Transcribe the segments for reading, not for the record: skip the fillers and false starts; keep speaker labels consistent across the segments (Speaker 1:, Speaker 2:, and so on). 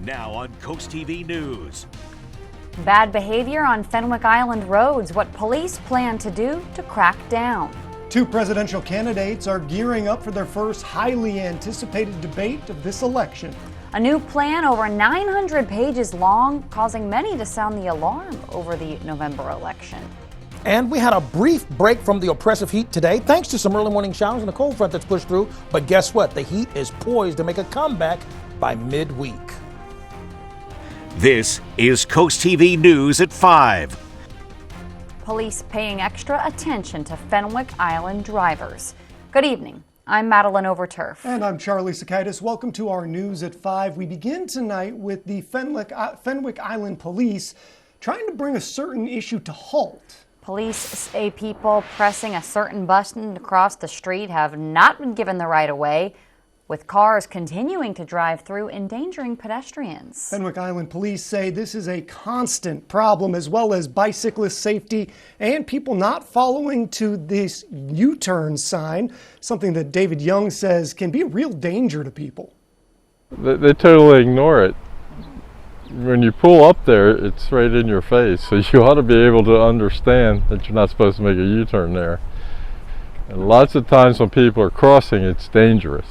Speaker 1: Now on Coast TV News.
Speaker 2: Bad behavior on Fenwick Island roads. What police plan to do to crack down.
Speaker 3: Two presidential candidates are gearing up for their first highly anticipated debate of this election.
Speaker 2: A new plan over 900 pages long, causing many to sound the alarm over the November election.
Speaker 4: And we had a brief break from the oppressive heat today, thanks to some early morning showers and a cold front that's pushed through. But guess what? The heat is poised to make a comeback by midweek.
Speaker 1: This is Coast TV News at 5.
Speaker 2: Police paying extra attention to Fenwick Island drivers. Good evening. I'm Madeline Overturf.
Speaker 3: And I'm Charlie Sakaitis. Welcome to our News at 5. We begin tonight with the Fenwick Island police trying to bring a certain issue to halt.
Speaker 2: Police say people pressing a certain button across the street have not been given the right of way, with cars continuing to drive through, endangering pedestrians.
Speaker 3: Fenwick Island police say this is a constant problem, as well as bicyclist safety and people not following to this U-turn sign, something that David Young says can be a real danger to people.
Speaker 5: They totally ignore it. When you pull up there, it's right in your face, so you ought to be able to understand that you're not supposed to make a U-turn there. And lots of times when people are crossing, it's dangerous.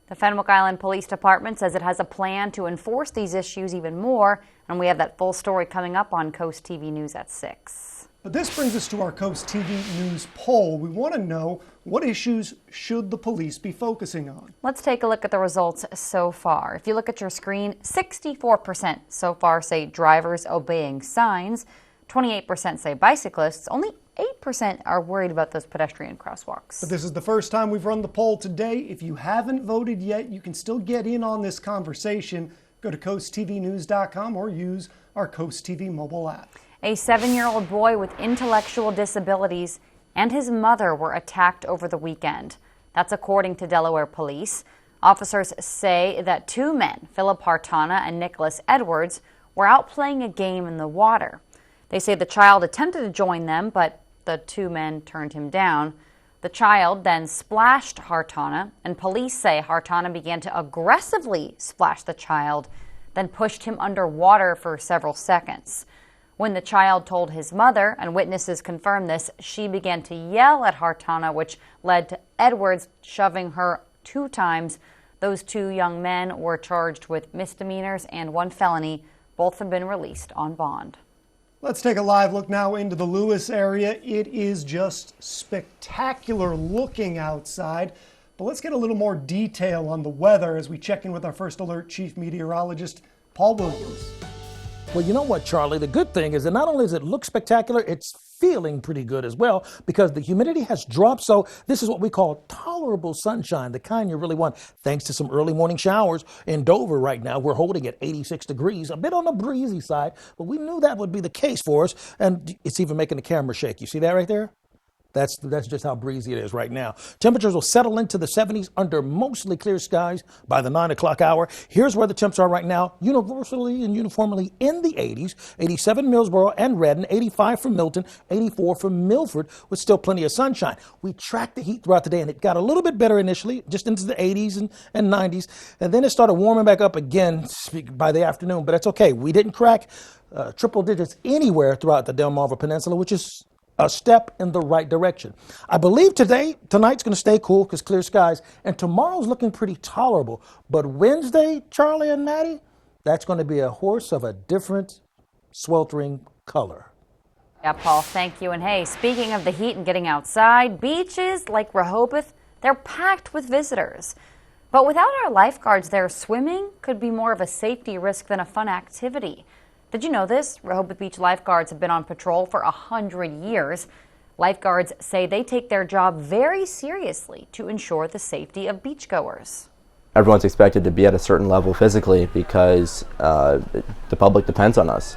Speaker 2: The Fenwick Island Police Department says it has a plan to enforce these issues even more, and we have that full story coming up on Coast TV News at 6.
Speaker 3: But this brings us to our Coast TV News poll. We want to know, what issues should the police be focusing on?
Speaker 2: Let's take a look at the results so far. If you look at your screen, 64% so far say drivers obeying signs, 28% say bicyclists, only 8% are worried about those pedestrian crosswalks.
Speaker 3: But this is the first time we've run the poll today. If you haven't voted yet, you can still get in on this conversation. Go to coasttvnews.com or use our Coast TV mobile app.
Speaker 2: A 7-year-old boy with intellectual disabilities and his mother were attacked over the weekend. That's according to Delaware police. Officers say that two men, Philip Hartana and Nicholas Edwards, were out playing a game in the water. They say the child attempted to join them, but the two men turned him down. The child then splashed Hartana, and police say Hartana began to aggressively splash the child, then pushed him underwater for several seconds. When the child told his mother, and witnesses confirmed this, she began to yell at Hartana, which led to Edwards shoving her 2 times. Those 2 young men were charged with misdemeanors and 1 felony. Both have been released on bond.
Speaker 3: Let's take a live look now into the Lewis area. It is just spectacular looking outside. But let's get a little more detail on the weather as we check in with our First Alert Chief Meteorologist, Paul Williams.
Speaker 4: Well, you know what, Charlie? The good thing is that not only does it look spectacular, it's feeling pretty good as well, because the humidity has dropped. So this is what we call tolerable sunshine, the kind you really want, thanks to some early morning showers in Dover right now. We're holding at 86 degrees, a bit on the breezy side, but we knew that would be the case for us. And it's even making the camera shake. You see that right there? That's just how breezy it is right now. Temperatures will settle into the 70s under mostly clear skies by the 9 o'clock hour. Here's where the temps are right now, universally and uniformly in the 80s. 87 Millsboro and Redden, 85 for Milton, 84 for Milford, with still plenty of sunshine. We tracked the heat throughout the day, and it got a little bit better initially, just into the 80s and 90s. And then it started warming back up again by the afternoon. But that's okay. We didn't crack triple digits anywhere throughout the Delmarva Peninsula, which is a step in the right direction. I believe tonight's going to stay cool because clear skies, and tomorrow's looking pretty tolerable. But Wednesday, Charlie and Maddie, that's going to be a horse of a different sweltering color.
Speaker 2: Yeah, Paul, thank you. And hey, speaking of the heat and getting outside, beaches like Rehoboth, they're packed with visitors. But without our lifeguards there, swimming could be more of a safety risk than a fun activity. Did you know this? Rehoboth Beach lifeguards have been on patrol for 100 years. Lifeguards say they take their job very seriously to ensure the safety of beachgoers.
Speaker 6: Everyone's expected to be at a certain level physically because the public depends on us.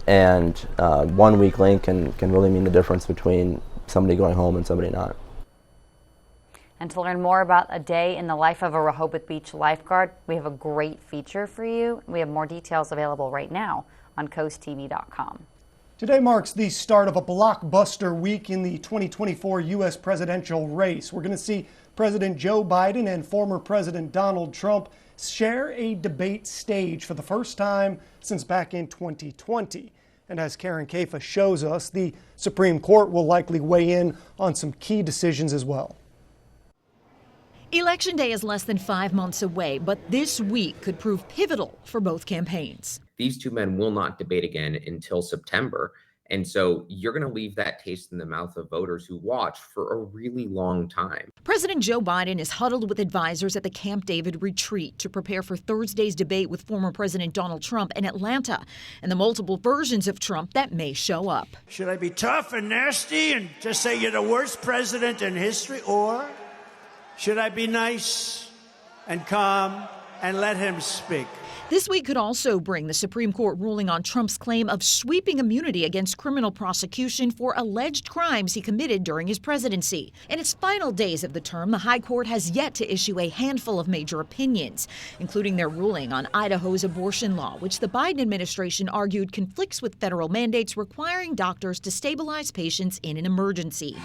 Speaker 6: And 1 weak link can really mean the difference between somebody going home and somebody not.
Speaker 2: And to learn more about a day in the life of a Rehoboth Beach lifeguard, we have a great feature for you. We have more details available right now on coasttv.com.
Speaker 3: Today marks the start of a blockbuster week in the 2024 U.S. presidential race. We're going to see President Joe Biden and former President Donald Trump share a debate stage for the first time since back in 2020. And as Karen Kafa shows us, the Supreme Court will likely weigh in on some key decisions as well.
Speaker 7: Election Day is less than 5 months away, but this week could prove pivotal for both campaigns.
Speaker 8: These two men will not debate again until September. And so you're going to leave that taste in the mouth of voters who watch for a really long time.
Speaker 7: President Joe Biden is huddled with advisors at the Camp David retreat to prepare for Thursday's debate with former President Donald Trump in Atlanta and the multiple versions of Trump that may show up.
Speaker 9: Should I be tough and nasty and just say you're the worst president in history? Or should I be nice and calm and let him speak?
Speaker 7: This week could also bring the Supreme Court ruling on Trump's claim of sweeping immunity against criminal prosecution for alleged crimes he committed during his presidency. In its final days of the term, the High Court has yet to issue a handful of major opinions, including their ruling on Idaho's abortion law, which the Biden administration argued conflicts with federal mandates requiring doctors to stabilize patients in an emergency.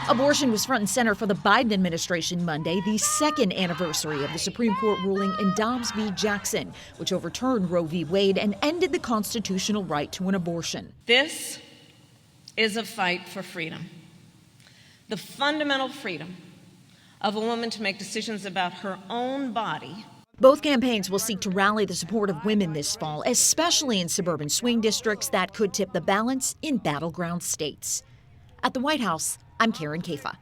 Speaker 7: Abortion was front and center for the Biden administration Monday, the second anniversary of the Supreme Court ruling in Dobbs v. Jackson, which overturned Roe v. Wade and ended the constitutional right to an abortion.
Speaker 10: This is a fight for freedom, the fundamental freedom of a woman to make decisions about her own body.
Speaker 7: Both campaigns will seek to rally the support of women this fall, especially in suburban swing districts that could tip the balance in battleground states. At the White House, I'm Karen Kafa.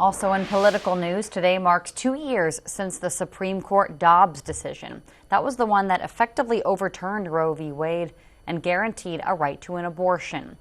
Speaker 2: Also in political news, today marks 2 years since the Supreme Court Dobbs decision. That was the one that effectively overturned Roe v. Wade and guaranteed a right to an abortion.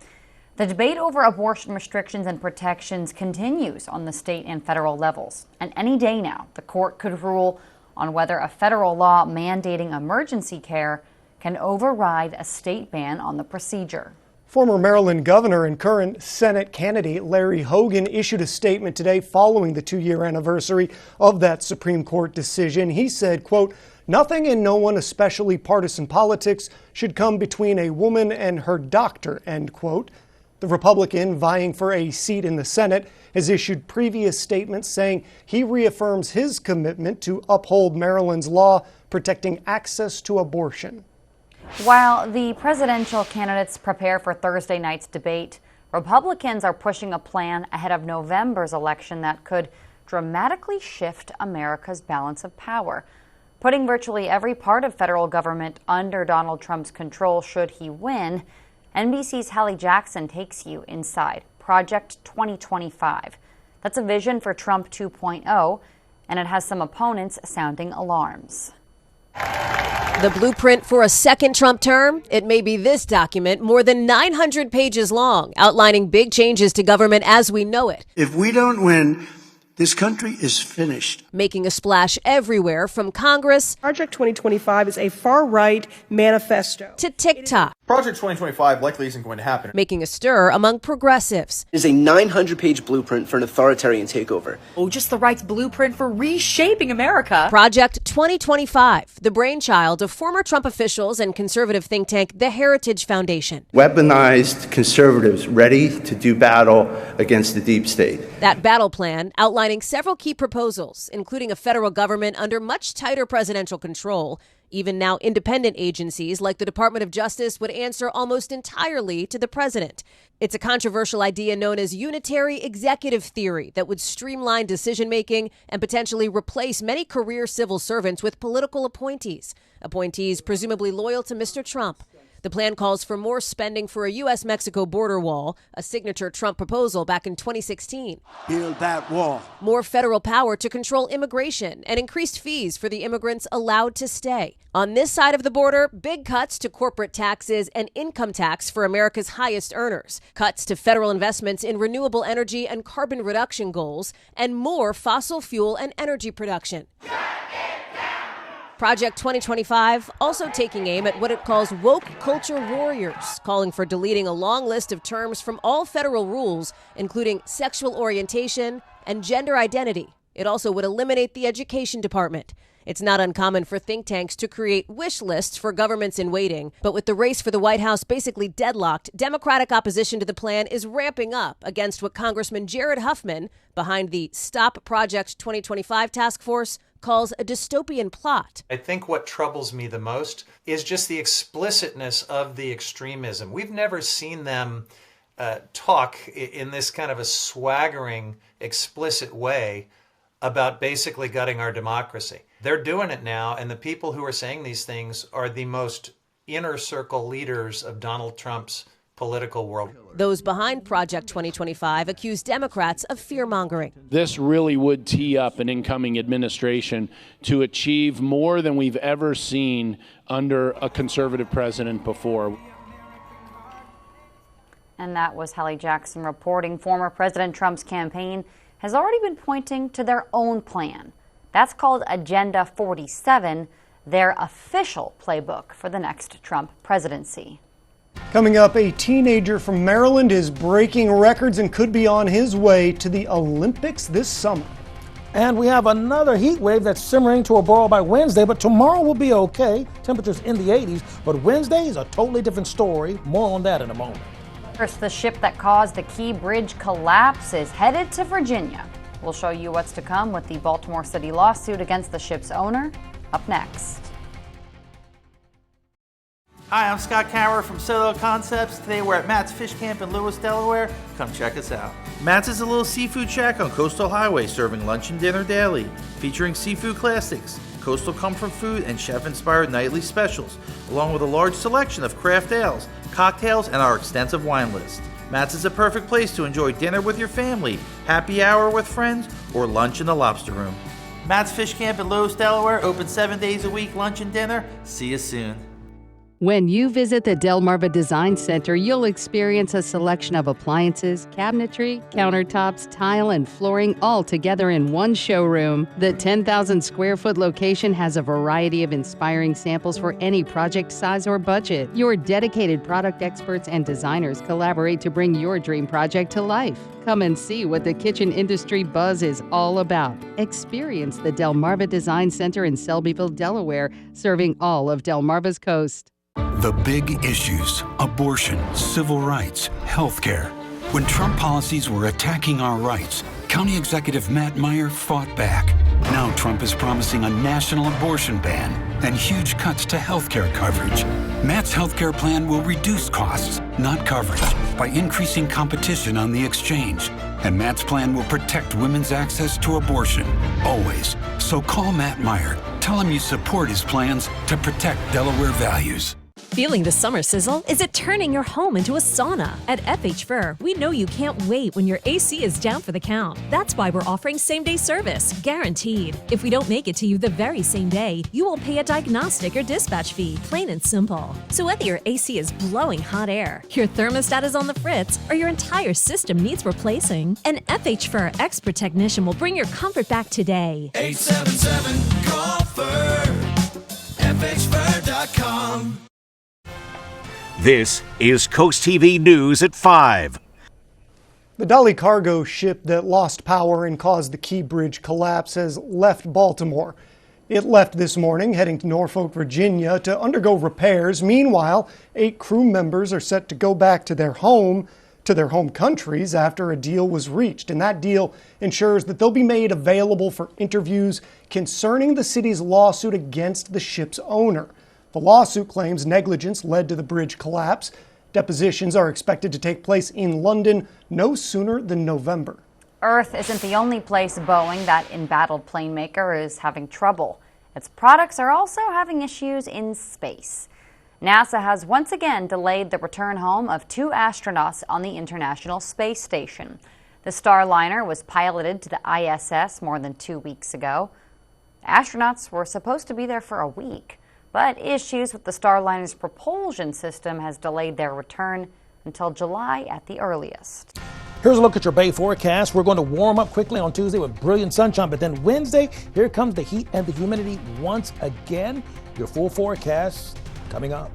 Speaker 2: The debate over abortion restrictions and protections continues on the state and federal levels. And any day now, the court could rule on whether a federal law mandating emergency care can override a state ban on the procedure.
Speaker 3: Former Maryland governor and current Senate candidate Larry Hogan issued a statement today following the 2-year anniversary of that Supreme Court decision. He said, quote, "Nothing and no one, especially partisan politics, should come between a woman and her doctor," end quote. The Republican vying for a seat in the Senate has issued previous statements saying he reaffirms his commitment to uphold Maryland's law protecting access to abortion.
Speaker 2: While the presidential candidates prepare for Thursday night's debate, Republicans are pushing a plan ahead of November's election that could dramatically shift America's balance of power, putting virtually every part of federal government under Donald Trump's control should he win. NBC's Hallie Jackson takes you inside Project 2025. That's a vision for Trump 2.0, and it has some opponents sounding alarms.
Speaker 11: The blueprint for a second Trump term? It may be this document, more than 900 pages long, outlining big changes to government as we know it.
Speaker 9: If we don't win, this country is finished.
Speaker 11: Making a splash everywhere from Congress.
Speaker 12: Project 2025 is a far-right manifesto.
Speaker 11: To TikTok.
Speaker 13: Project 2025 likely isn't going to happen.
Speaker 11: Making a stir among progressives.
Speaker 14: It is a 900-page blueprint for an authoritarian takeover.
Speaker 15: Oh, just the right's blueprint for reshaping America.
Speaker 11: Project 2025, the brainchild of former Trump officials and conservative think tank The Heritage Foundation.
Speaker 16: Weaponized conservatives ready to do battle against the deep state.
Speaker 11: That battle plan outlining several key proposals, including a federal government under much tighter presidential control. Even now, independent agencies like the Department of Justice would answer almost entirely to the president. It's a controversial idea known as unitary executive theory that would streamline decision-making and potentially replace many career civil servants with political appointees presumably loyal to Mr. Trump. The plan calls for more spending for a U.S.-Mexico border wall, a signature Trump proposal back in 2016.
Speaker 9: Build that wall.
Speaker 11: More federal power to control immigration and increased fees for the immigrants allowed to stay. On this side of the border, big cuts to corporate taxes and income tax for America's highest earners, cuts to federal investments in renewable energy and carbon reduction goals, and more fossil fuel and energy production. Project 2025 also taking aim at what it calls woke culture warriors, calling for deleting a long list of terms from all federal rules, including sexual orientation and gender identity. It also would eliminate the education department. It's not uncommon for think tanks to create wish lists for governments in waiting. But with the race for the White House basically deadlocked, Democratic opposition to the plan is ramping up against what Congressman Jared Huffman, behind the Stop Project 2025 task force, calls a dystopian plot.
Speaker 17: I think what troubles me the most is just the explicitness of the extremism. We've never seen them talk in this kind of a swaggering, explicit way about basically gutting our democracy. They're doing it now, and the people who are saying these things are the most inner circle leaders of Donald Trump's political world.
Speaker 11: Those behind Project 2025 accuse Democrats of fear-mongering.
Speaker 18: This really would tee up an incoming administration to achieve more than we've ever seen under a conservative president before.
Speaker 2: And that was Hallie Jackson reporting. Former President Trump's campaign has already been pointing to their own plan. That's called Agenda 47, their official playbook for the next Trump presidency.
Speaker 3: Coming up, a teenager from Maryland is breaking records and could be on his way to the Olympics this summer.
Speaker 4: And we have another heat wave that's simmering to a boil by Wednesday, but tomorrow will be okay. Temperatures in the 80s, but Wednesday is a totally different story. More on that in a moment.
Speaker 2: First, the ship that caused the Key Bridge collapse is headed to Virginia. We'll show you what's to come with the Baltimore City lawsuit against the ship's owner. Up next.
Speaker 19: Hi, I'm Scott Cower from Soto Concepts. Today we're at Matt's Fish Camp in Lewis, Delaware. Come check us out. Matt's is a little seafood shack on Coastal Highway serving lunch and dinner daily, featuring seafood classics, coastal comfort food, and chef-inspired nightly specials, along with a large selection of craft ales, cocktails, and our extensive wine list. Matt's is a perfect place to enjoy dinner with your family, happy hour with friends, or lunch in the lobster room. Matt's Fish Camp in Lewis, Delaware, open 7 days a week, lunch and dinner. See you soon.
Speaker 20: When you visit the Delmarva Design Center, you'll experience a selection of appliances, cabinetry, countertops, tile, and flooring all together in one showroom. The 10,000 square foot location has a variety of inspiring samples for any project size or budget. Your dedicated product experts and designers collaborate to bring your dream project to life. Come and see what the kitchen industry buzz is all about. Experience the Delmarva Design Center in Selbyville, Delaware, serving all of Delmarva's coast.
Speaker 21: The big issues: abortion, civil rights, healthcare. When Trump policies were attacking our rights, County Executive Matt Meyer fought back. Now Trump is promising a national abortion ban and huge cuts to healthcare coverage. Matt's healthcare plan will reduce costs, not coverage, by increasing competition on the exchange. And Matt's plan will protect women's access to abortion, always. So call Matt Meyer. Tell him you support his plans to protect Delaware values.
Speaker 22: Feeling the summer sizzle? Is it turning your home into a sauna? At FH Fur, we know you can't wait when your AC is down for the count. That's why we're offering same-day service, guaranteed. If we don't make it to you the very same day, you will pay a diagnostic or dispatch fee, plain and simple. So whether your AC is blowing hot air, your thermostat is on the fritz, or your entire system needs replacing, an FH Fur expert technician will bring your comfort back today.
Speaker 23: 877-CALL-FUR, FHFur.com.
Speaker 1: This is Coast TV News at 5.
Speaker 3: The Dolly cargo ship that lost power and caused the Key Bridge collapse has left Baltimore. It left this morning, heading to Norfolk, Virginia to undergo repairs. Meanwhile, 8 crew members are set to go back to their home countries after a deal was reached. And that deal ensures that they'll be made available for interviews concerning the city's lawsuit against the ship's owner. The lawsuit claims negligence led to the bridge collapse. Depositions are expected to take place in London no sooner than November.
Speaker 2: Earth isn't the only place Boeing, that embattled plane maker, is having trouble. Its products are also having issues in space. NASA has once again delayed the return home of 2 astronauts on the International Space Station. The Starliner was piloted to the ISS more than 2 weeks ago. Astronauts were supposed to be there for a week, but issues with the Starliner's propulsion system has delayed their return until July at the earliest.
Speaker 4: Here's a look at your Bay forecast. We're going to warm up quickly on Tuesday with brilliant sunshine, but then Wednesday, here comes the heat and the humidity once again. Your full forecast coming up.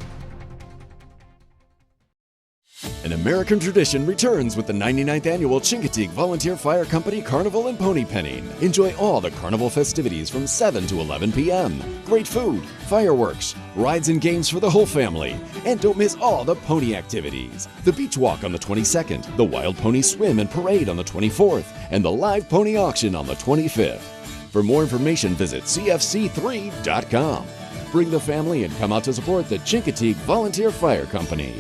Speaker 5: An American tradition returns with the 99th annual Chincoteague Volunteer Fire Company Carnival and Pony Penning. Enjoy all the carnival festivities from 7 to 11 p.m. Great food, fireworks, rides and games for the whole family. And don't miss all the pony activities. The beach walk on the 22nd, the wild pony swim and parade on the 24th, and the live pony auction on the 25th. For more information, visit cfc3.com. Bring the family and come out to support the Chincoteague Volunteer Fire Company.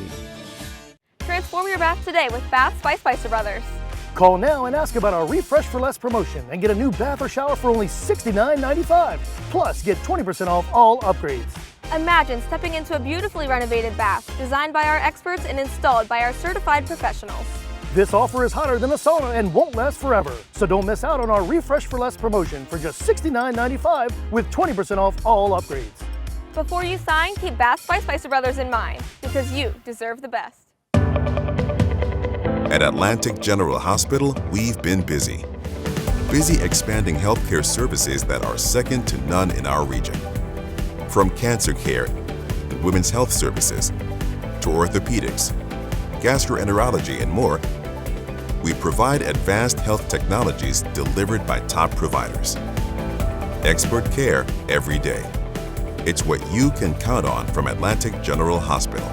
Speaker 6: Transform your bath today with Baths by Spicer Brothers.
Speaker 4: Call now and ask about our Refresh for Less promotion and get a new bath or shower for only $69.95. Plus, get 20% off all upgrades.
Speaker 6: Imagine stepping into a beautifully renovated bath designed by our experts and installed by our certified professionals.
Speaker 4: This offer is hotter than a sauna and won't last forever. So don't miss out on our Refresh for Less promotion for just $69.95 with 20% off all upgrades.
Speaker 6: Before you sign, keep Baths by Spicer Brothers in mind because you deserve the best.
Speaker 23: At Atlantic General Hospital, we've been busy. Busy expanding healthcare services that are second to none in our region. From cancer care and women's health services to orthopedics, gastroenterology, and more, we provide advanced health technologies delivered by top providers. Expert care every day. It's what you can count on from Atlantic General Hospital.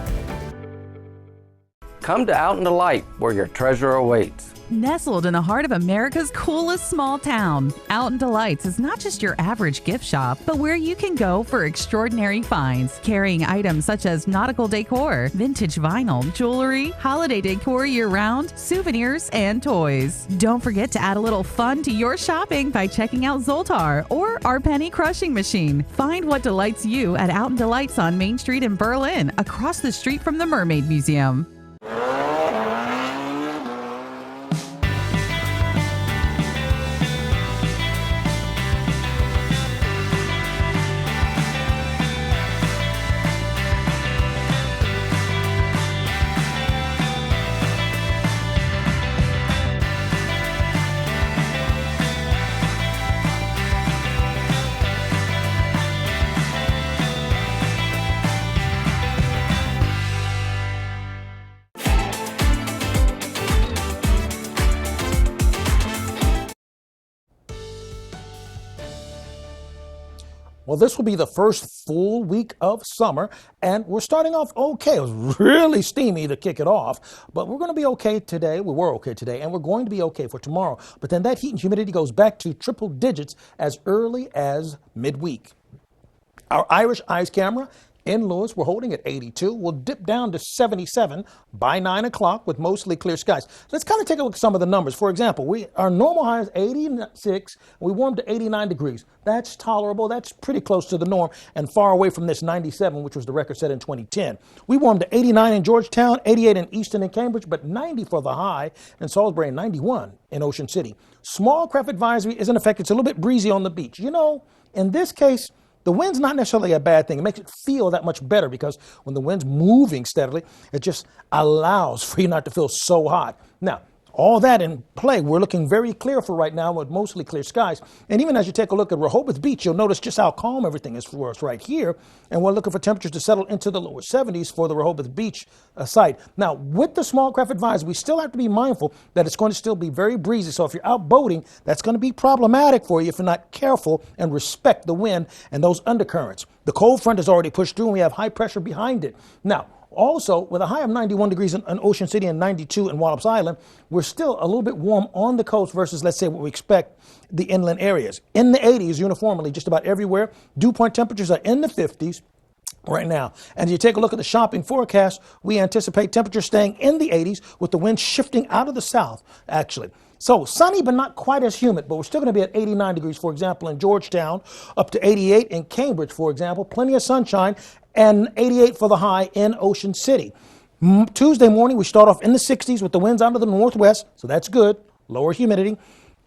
Speaker 24: Come to Out in the Light, where your treasure awaits.
Speaker 25: Nestled in the heart of America's coolest small town, Out in Delights is not just your average gift shop, but where you can go for extraordinary finds, carrying items such as nautical decor, vintage vinyl, jewelry, holiday decor year-round, souvenirs, and toys. Don't forget to add a little fun to your shopping by checking out Zoltar or our penny crushing machine. Find what delights you at Out in Delights on Main Street in Berlin, across the street from the Mermaid Museum. Well, this will be the first full week of summer, and we're starting off okay. It was really steamy to kick it off, but we're going to be okay today. We were okay today, and we're going to be okay for tomorrow. But then that heat and humidity goes back to triple digits as early as midweek. Our Irish Eyes camera in Lewis, we're holding at 82. We'll dip down to 77 by 9 o'clock with mostly clear skies. Let's kind of take a look at some of the numbers. For example, our normal high is 86. We warmed to 89 degrees. That's tolerable. That's pretty close to the norm and far away from this 97, which was the record set in 2010. We warmed to 89 in Georgetown, 88 in Easton and Cambridge, but 90 for the high in Salisbury and 91 in Ocean City. Small craft advisory is in effect. It's a little bit breezy on the beach. You know, in this case, the wind's not necessarily a bad thing. It makes it feel that much better because when the wind's moving steadily, it just allows for you not to feel so hot. Now, all that in play, we're looking very clear for right now with mostly clear skies. And even as you take a look at Rehoboth Beach, you'll notice just how calm everything is for us right here. And we're looking for temperatures to settle into the lower 70s for the Rehoboth Beach site. Now, with the small craft advisory, we still have to be mindful that it's going to still be very breezy. So if you're out boating, that's going to be problematic for you if you're not careful and respect the wind and those undercurrents. The cold front is already pushed through and we have high pressure behind it. Now, also, with a high of 91 degrees in Ocean City and 92 in Wallops Island, we're still a little bit warm on the coast versus, let's say, what we expect the inland areas. In the 80s uniformly, just about everywhere. Dew point temperatures are in the 50s right now. And if you take a look at the shopping forecast, we anticipate temperatures staying in the 80s with the wind shifting out of the south, actually. So sunny, but not quite as humid, but we're still going to be at 89 degrees, for example, in Georgetown, up to 88 in Cambridge, for example. Plenty of sunshine and 88 for the high in Ocean City. Tuesday morning, we start off in the 60s with the winds out of the northwest, so that's good, lower humidity.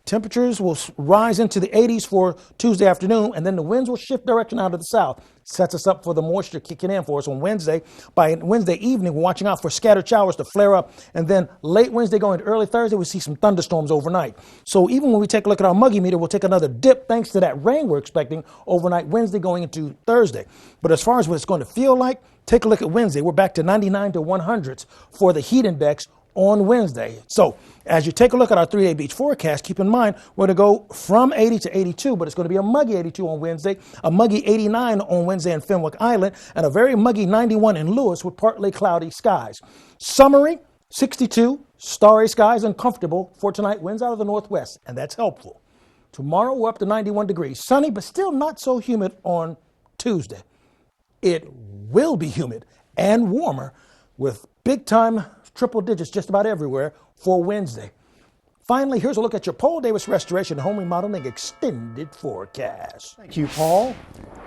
Speaker 4: Temperatures will rise into the 80s for Tuesday afternoon, and then the winds will shift direction out of the south. Sets us up for the moisture kicking in for us on Wednesday. By Wednesday evening, we're watching out for scattered showers to flare up, and then late Wednesday going to early Thursday, we see some thunderstorms overnight. So even when we take a look at our muggy meter, we'll take another dip thanks to that rain we're expecting overnight Wednesday going into Thursday. But as far as what it's going to feel like, take a look at Wednesday. We're back to 99 to 100s for the heat index on Wednesday. So as you take a look at our 3-day beach forecast, keep in mind we're going to go from 80 to 82, but it's going to be a muggy 82 on Wednesday, a muggy 89 on Wednesday in Fenwick Island, and a very muggy 91 in Lewis with partly cloudy skies. Summary, 62, starry skies and comfortable for tonight. Winds out of the northwest, and that's helpful. Tomorrow we're up to 91 degrees. Sunny, but still not so humid on Tuesday. It will be humid and warmer with big-time triple digits just about everywhere for Wednesday. Finally, here's a look at your Paul Davis Restoration Home Remodeling Extended Forecast.
Speaker 3: Thank you, Paul.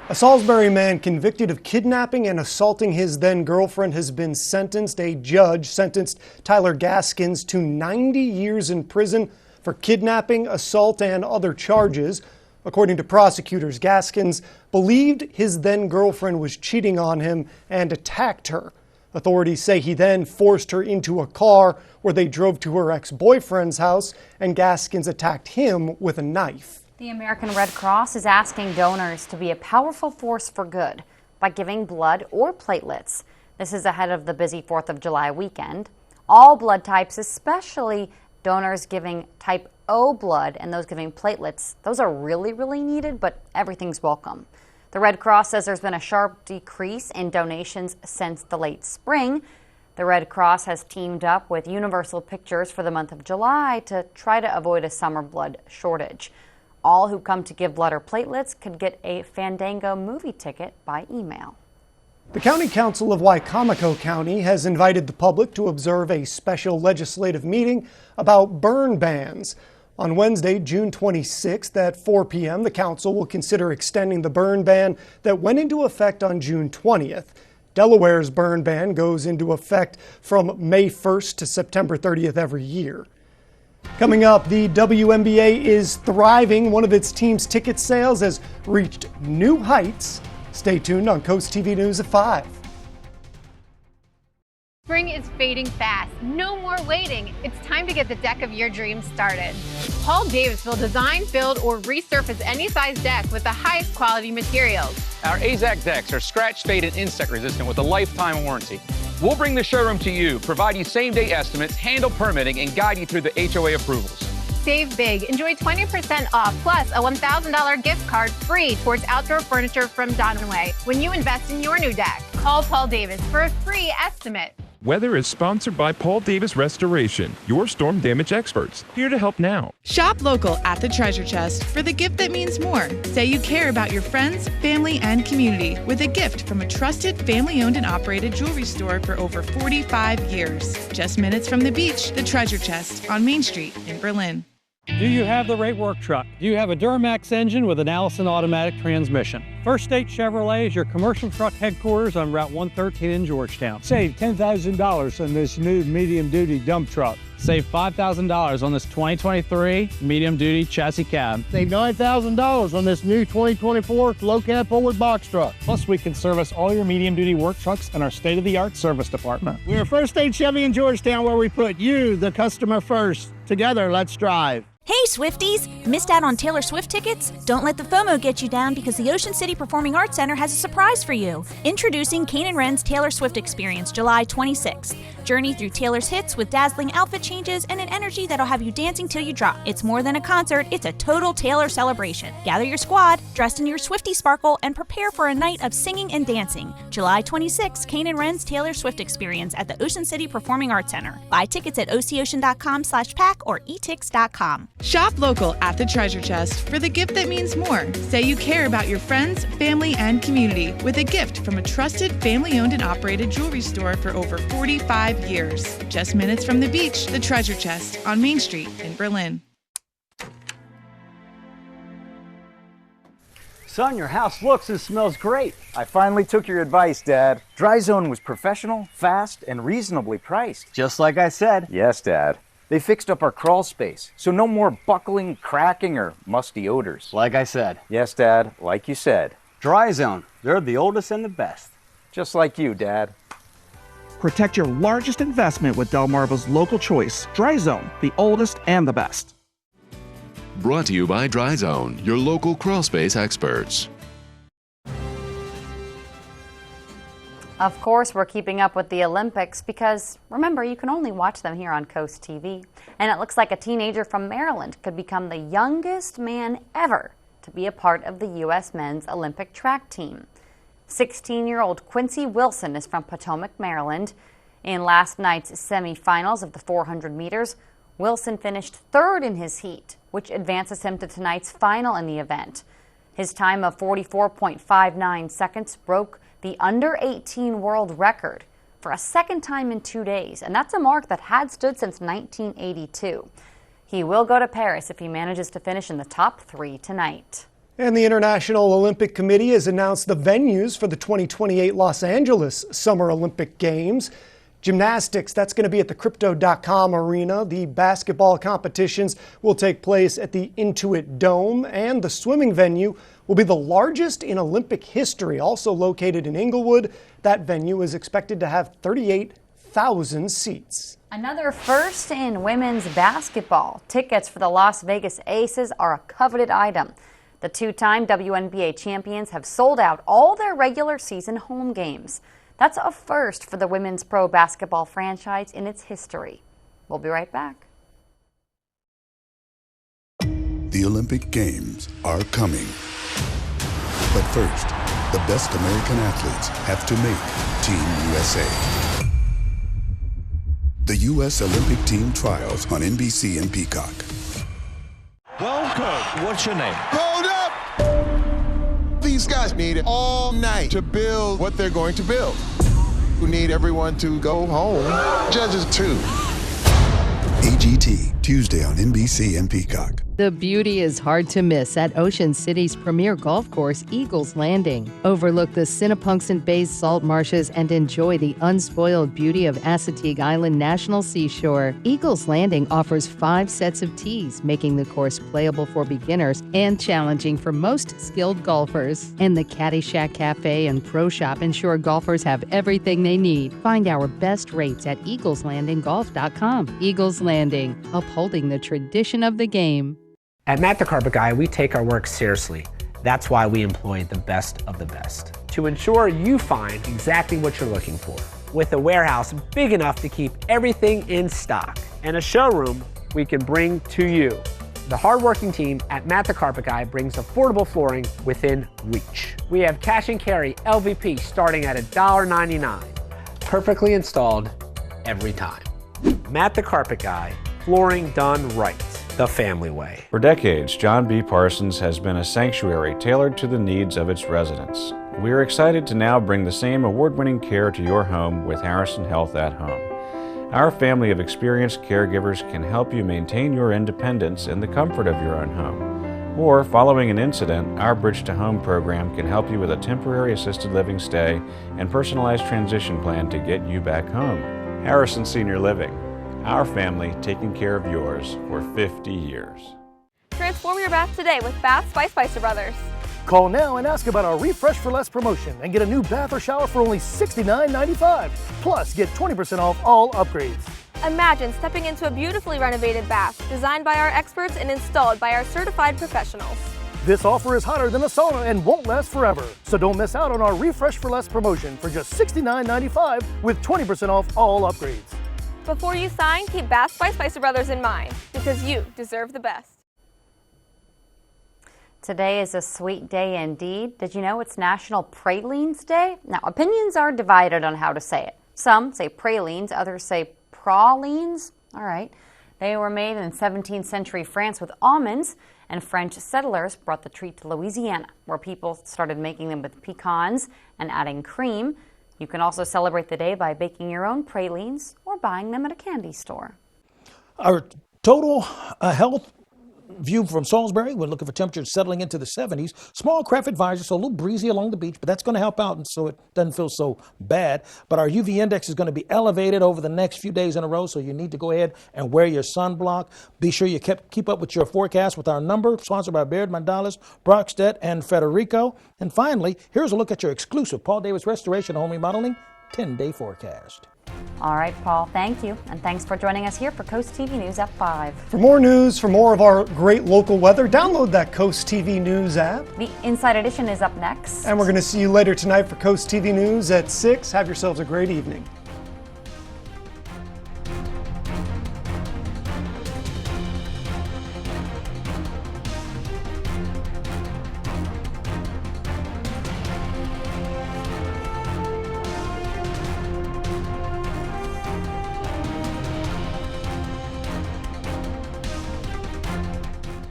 Speaker 3: A Salisbury man convicted of kidnapping and assaulting his then-girlfriend has been sentenced. A judge sentenced Tyler Gaskins to 90 years in prison for kidnapping, assault, and other charges. According to prosecutors, Gaskins believed his then-girlfriend was cheating on him and attacked her. Authorities say he then forced her into a car where they drove to her ex-boyfriend's house, and Gaskins attacked him with a knife.
Speaker 2: The American Red Cross is asking donors to be a powerful force for good by giving blood or platelets. This is ahead of the busy 4th of July weekend. All blood types, especially donors giving type O blood and those giving platelets, those are really, really needed, but everything's welcome. The Red Cross says there's been a sharp decrease in donations since the late spring. The Red Cross has teamed up with Universal Pictures for the month of July to try to avoid a summer blood shortage. All who come to give blood or platelets could get a Fandango movie ticket by email.
Speaker 3: The County Council of Wicomico County has invited the public to observe a special legislative meeting about burn bans. On Wednesday, June 26th at 4 p.m., the council will consider extending the burn ban that went into effect on June 20th. Delaware's burn ban goes into effect from May 1st to September 30th every year. Coming up, the WNBA is thriving. One of its team's ticket sales has reached new heights. Stay tuned on Coast TV News at 5.
Speaker 7: Spring is fading fast. No more waiting. It's time to get the deck of your dreams started. Paul Davis will design, build, or resurface any size deck with the highest quality materials.
Speaker 8: Our AZAC decks are scratch, fade, and insect resistant with a lifetime warranty. We'll bring the showroom to you, provide you same-day estimates, handle permitting, and guide you through the HOA approvals.
Speaker 7: Save big. Enjoy 20% off plus a $1,000 gift card free towards outdoor furniture from Donaway when you invest in your new deck. Call Paul Davis for a free estimate.
Speaker 10: Weather is sponsored by Paul Davis Restoration, your storm damage experts, here to help now.
Speaker 12: Shop local at the Treasure Chest for the gift that means more. Say you care about your friends, family, and community with a gift from a trusted family-owned and operated jewelry store for over 45 years. Just minutes from the beach, the Treasure Chest on Main Street in Berlin.
Speaker 13: Do you have the right work truck? Do you have a Duramax engine with an Allison automatic transmission? First State Chevrolet is your commercial truck headquarters on Route 113 in Georgetown.
Speaker 26: Save $10,000 on this new medium-duty dump truck.
Speaker 13: Save $5,000 on this 2023 medium-duty chassis cab.
Speaker 26: Save $9,000 on this new 2024 low-cab forward box truck.
Speaker 13: Plus, we can service all your medium-duty work trucks in our state-of-the-art service department.
Speaker 26: We're First State Chevy in Georgetown, where we put you, the customer, first. Together, let's drive.
Speaker 27: Hey Swifties! Missed out on Taylor Swift tickets? Don't let the FOMO get you down because the Ocean City Performing Arts Center has a surprise for you. Introducing Kane and Wren's Taylor Swift Experience, July 26th. Journey through Taylor's hits with dazzling outfit changes and an energy that'll have you dancing till you drop. It's more than a concert, it's a total Taylor celebration. Gather your squad, dressed in your Swiftie sparkle, and prepare for a night of singing and dancing. July 26th, Kane and Wren's Taylor Swift Experience at the Ocean City Performing Arts Center. Buy tickets at ococean.com/pack or etix.com.
Speaker 12: Shop local at the Treasure Chest for the gift that means more. Say you care about your friends, family, and community with a gift from a trusted family-owned and operated jewelry store for over 45 years. Just minutes from the beach, the Treasure Chest on Main Street in Berlin.
Speaker 28: Son, your house looks and smells great. I finally took your advice, Dad. Dry Zone was professional, fast, and reasonably priced. Just like I said. Yes, Dad. They fixed up our crawl space, so no more buckling, cracking, or musty odors.
Speaker 9: Like I said.
Speaker 28: Yes, Dad, like you said.
Speaker 9: Dry Zone. They're the oldest and the best.
Speaker 28: Just like you, Dad.
Speaker 11: Protect your largest investment with Delmarva's local choice, Dry Zone, the oldest and the best.
Speaker 5: Brought to you by Dry Zone, your local crawl space experts.
Speaker 2: Of course, we're keeping up with the Olympics because, remember, you can only watch them here on Coast TV. And it looks like a teenager from Maryland could become the youngest man ever to be a part of the U.S. men's Olympic track team. 16-year-old Quincy Wilson is from Potomac, Maryland. In last night's semifinals of the 400 meters, Wilson finished third in his heat, which advances him to tonight's final in the event. His time of 44.59 seconds broke the under-18 world record for a second time in 2 days, and that's a mark that had stood since 1982. He will go to Paris if he manages to finish in the top 3 tonight.
Speaker 3: And the International Olympic Committee has announced the venues for the 2028 Los Angeles Summer Olympic Games. Gymnastics, that's going to be at the Crypto.com Arena. The basketball competitions will take place at the Intuit Dome, and the swimming venue will be the largest in Olympic history, also located in Inglewood. That venue is expected to have 38,000 seats.
Speaker 2: Another first in women's basketball. Tickets for the Las Vegas Aces are a coveted item. The two-time WNBA champions have sold out all their regular season home games. That's a first for the women's pro basketball franchise in its history. We'll be right back.
Speaker 14: The Olympic Games are coming. But first, the best American athletes have to make Team USA. The U.S. Olympic Team Trials on NBC and Peacock.
Speaker 15: Welcome. What's your name?
Speaker 16: Hold up! These guys needed all night to build what they're going to build. We need everyone to go home. Judges too.
Speaker 14: AGT, Tuesday on NBC and Peacock.
Speaker 20: The beauty is hard to miss at Ocean City's premier golf course, Eagles Landing. Overlook the Cinnapunxent Bay's salt marshes and enjoy the unspoiled beauty of Assateague Island National Seashore. Eagles Landing offers 5 sets of tees, making the course playable for beginners and challenging for most skilled golfers. And the Caddy Shack Cafe and Pro Shop ensure golfers have everything they need. Find our best rates at eagleslandinggolf.com. Eagles Landing, upholding the tradition of the game.
Speaker 17: At Matt the Carpet Guy, we take our work seriously. That's why we employ the best of the best, to ensure you find exactly what you're looking for. With a warehouse big enough to keep everything in stock and a showroom we can bring to you. The hardworking team at Matt the Carpet Guy brings affordable flooring within reach. We have cash and carry LVP starting at $1.99. Perfectly installed every time. Matt the Carpet Guy, flooring done right. The family way.
Speaker 18: For decades, John B. Parsons has been a sanctuary tailored to the needs of its residents. We are excited to now bring the same award-winning care to your home with Harrison Health at Home. Our family of experienced caregivers can help you maintain your independence in the comfort of your own home. Or, following an incident, our Bridge to Home program can help you with a temporary assisted living stay and personalized transition plan to get you back home. Harrison Senior Living. Our family taking care of yours for 50 years.
Speaker 6: Transform your bath today with Baths by Spicer Brothers.
Speaker 4: Call now and ask about our Refresh for Less promotion and get a new bath or shower for only $69.95. Plus, get 20% off all upgrades.
Speaker 6: Imagine stepping into a beautifully renovated bath, designed by our experts and installed by our certified professionals.
Speaker 4: This offer is hotter than a sauna and won't last forever. So don't miss out on our Refresh for Less promotion for just $69.95 with 20% off all upgrades.
Speaker 6: Before you sign, keep Baths by Spicer Brothers in mind, because you deserve the best.
Speaker 2: Today is a sweet day indeed. Did you know it's National Pralines Day? Now, opinions are divided on how to say it. Some say pralines, others say pralines. All right. They were made in 17th century France with almonds, and French settlers brought the treat to Louisiana, where people started making them with pecans and adding cream. You can also celebrate the day by baking your own pralines or buying them at a candy store.
Speaker 4: Our total health view from Salisbury. We're looking for temperatures settling into the 70s. Small craft advisory, so a little breezy along the beach, but that's going to help out, and so it doesn't feel so bad. But our UV index is going to be elevated over the next few days in a row, so you need to go ahead and wear your sunblock. Be sure you keep up with your forecast with our number, sponsored by Baird, Mandalas, Brockstedt, and Federico. And finally, here's a look at your exclusive Paul Davis Restoration Home Remodeling 10-day forecast.
Speaker 2: All right, Paul, thank you. And thanks for joining us here for Coast TV News at 5.
Speaker 3: For more news, for more of our great local weather, download that Coast TV News app.
Speaker 2: The Inside Edition is up next.
Speaker 3: And we're going to see you later tonight for Coast TV News at 6. Have yourselves a great evening.